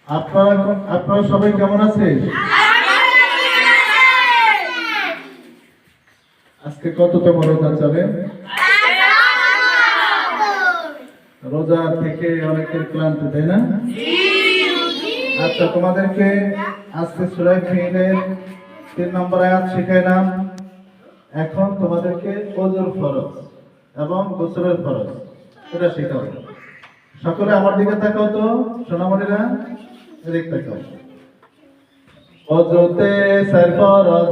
আপনারা সবাই কেমন আছেন? আজকে কততম রোজা চলে? রোজা থেকে অনেকের ক্লান্ত, তাই না? আচ্ছা, তোমাদেরকে আজকে সূরা ফিলের 3 নম্বর আয়াত শিখাইলাম। এখন তোমাদেরকে ওযুর ফরজ এবং গোসলের ফরজ এটা শেখাবো। সকলে আমার দিকে তাকাও তো, সোনামণিরা, এদিকে তাকাও। ওযুতে সার ফরজ,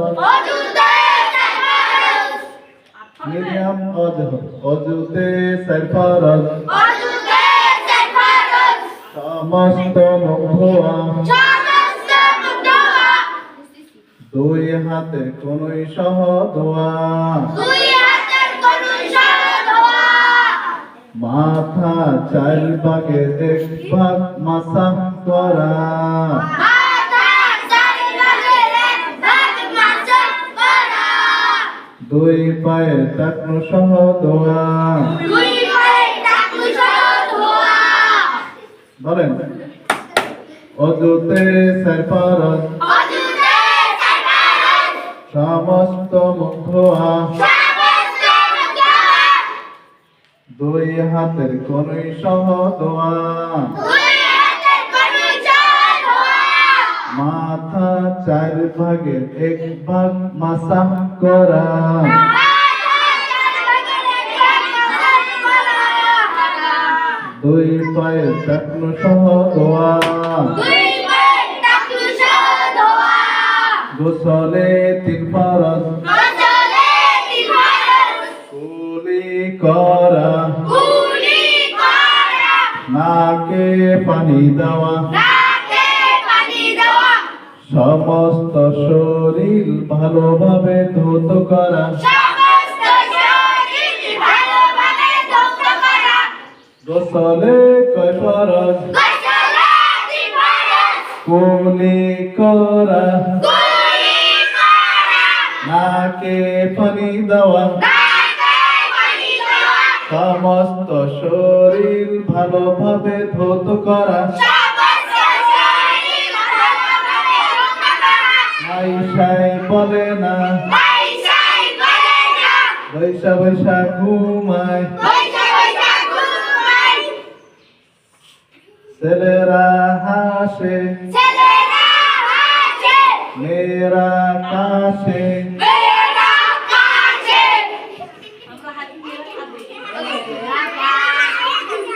মিডিয়াম ওযু, ওযুতে সার ফরজ, সমস্ত মুখ ধোয়া, দুই হাতের কনুই সহ ধোয়া, মাথা 4 ভাগে 1 ভাগ মাসাহ করা, দুই পায়ের টাকনু সহ ধোয়া। বলেন, ওযুতে সার ফরজ, সমস্ত মুখ ধোয়া, দুই হাতের কনুই সহ ধোয়া, মাথা 4 ভাগের 1 ভাগ মাসাহ করা, দুই পায়ের টাকনু সহ ধোয়া। গোসলে 3 ফরজ, কুলি করা, নাকে পানি দেওয়া, সমস্ত শরীর ভালোভাবে ধৌত করা। গোসলে কয় ফরজ? কুলি করা, নাকে পানি দেওয়া, সমস্ত শরীর ভালোভাবে ধৌত করা। আয়েশাই বলে না, বৈশা বৈশা ঘুমায়, ছেলেরা হাসে, মেয়েরা